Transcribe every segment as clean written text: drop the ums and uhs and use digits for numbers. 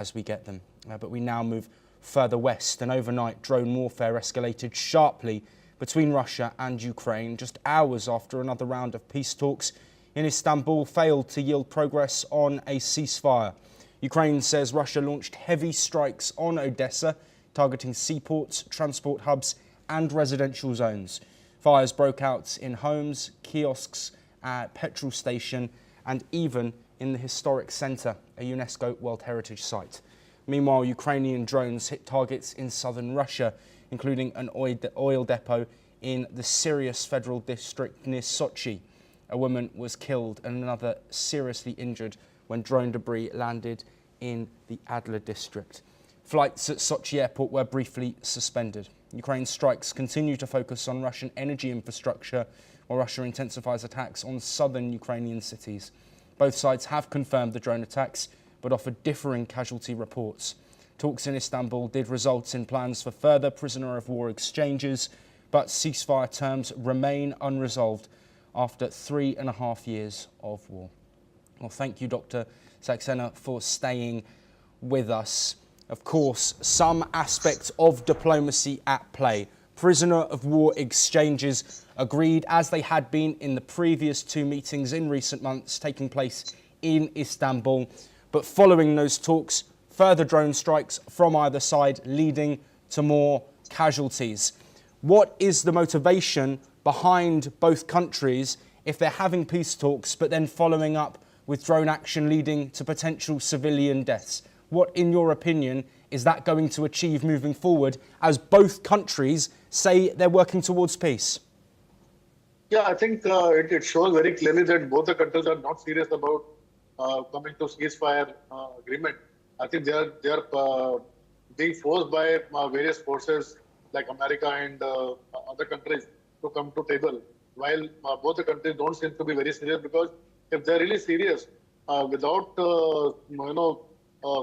as we get them. But we now move further west, and overnight drone warfare escalated sharply between Russia and Ukraine just hours after another round of peace talks in Istanbul failed to yield progress on a ceasefire. Ukraine says Russia launched heavy strikes on Odesa, targeting seaports, transport hubs and residential zones. Fires broke out in homes, kiosks, petrol station and even in the historic centre, a UNESCO World Heritage Site. Meanwhile, Ukrainian drones hit targets in southern Russia, including an oil depot in the Sirius Federal District near Sochi. A woman was killed and another seriously injured when drone debris landed in the Adler district. Flights at Sochi airport were briefly suspended. Ukraine's strikes continue to focus on Russian energy infrastructure, while Russia intensifies attacks on southern Ukrainian cities. Both sides have confirmed the drone attacks, but offer differing casualty reports. Talks in Istanbul did result in plans for further prisoner of war exchanges, but ceasefire terms remain unresolved after 3.5 years of war. Well, thank you, Dr. Saxena, for staying with us. Of course, some aspects of diplomacy at play. Prisoner of war exchanges agreed as they had been in the previous two meetings in recent months taking place in Istanbul. But following those talks, further drone strikes from either side leading to more casualties. What is the motivation behind both countries if they're having peace talks but then following up with drone action leading to potential civilian deaths? What, in your opinion, is that going to achieve moving forward as both countries say they're working towards peace? Yeah, I think it shows very clearly that both the countries are not serious about coming to ceasefire agreement. I think they are being forced by various forces like America and other countries to come to table, while both the countries don't seem to be very serious, because if they're really serious, without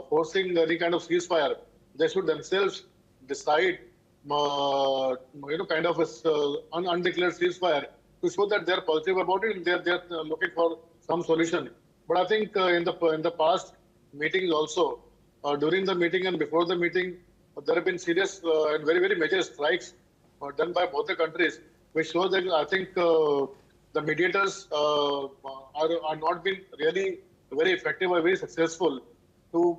forcing any kind of ceasefire, they should themselves decide kind of an undeclared ceasefire to show that they're positive about it and they're looking for some solution. But I think in the past meetings also, during the meeting and before the meeting, there have been serious and very, very major strikes done by both the countries, which shows that I think the mediators are not being really very effective or very successful to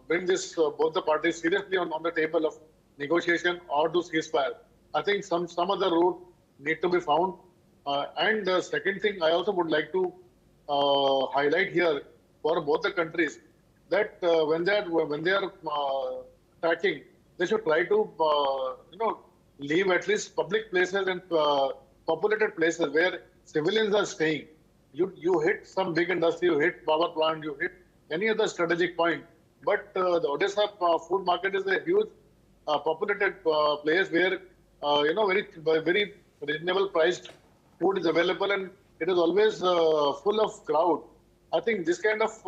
bring this both the parties seriously on the table of negotiation or to ceasefire. I think some other route need to be found. And the second thing I also would like to highlight here for both the countries, that when they are attacking, they should try to leave at least public places and populated places where civilians are staying. You hit some big industry, you hit power plant, you hit any other strategic point. But the Odesa food market is a huge populated place where very reasonable priced food is available, and it is always full of crowd. I think this kind of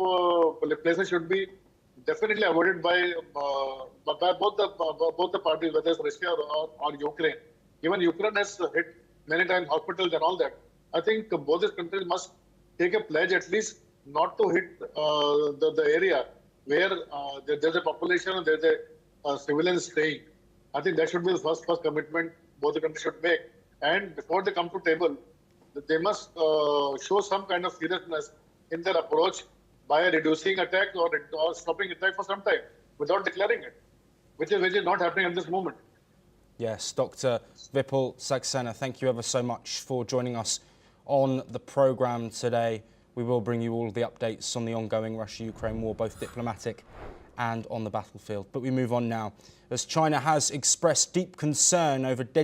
places should be definitely avoided by both the parties, whether it's Russia or Ukraine. Even Ukraine has hit many times hospitals and all that. I think both these countries must take a pledge at least not to hit the area where there's a population, there's a civilian staying. I think that should be the first commitment both the countries should make. And before they come to table, they must show some kind of seriousness in their approach by reducing attacks or stopping attack for some time without declaring it, which is not happening at this moment. Yes, Dr. Vipul Saxena, thank you ever so much for joining us on the programme today. We will bring you all the updates on the ongoing Russia-Ukraine war, both diplomatic and on the battlefield. But we move on now, as China has expressed deep concern over deadly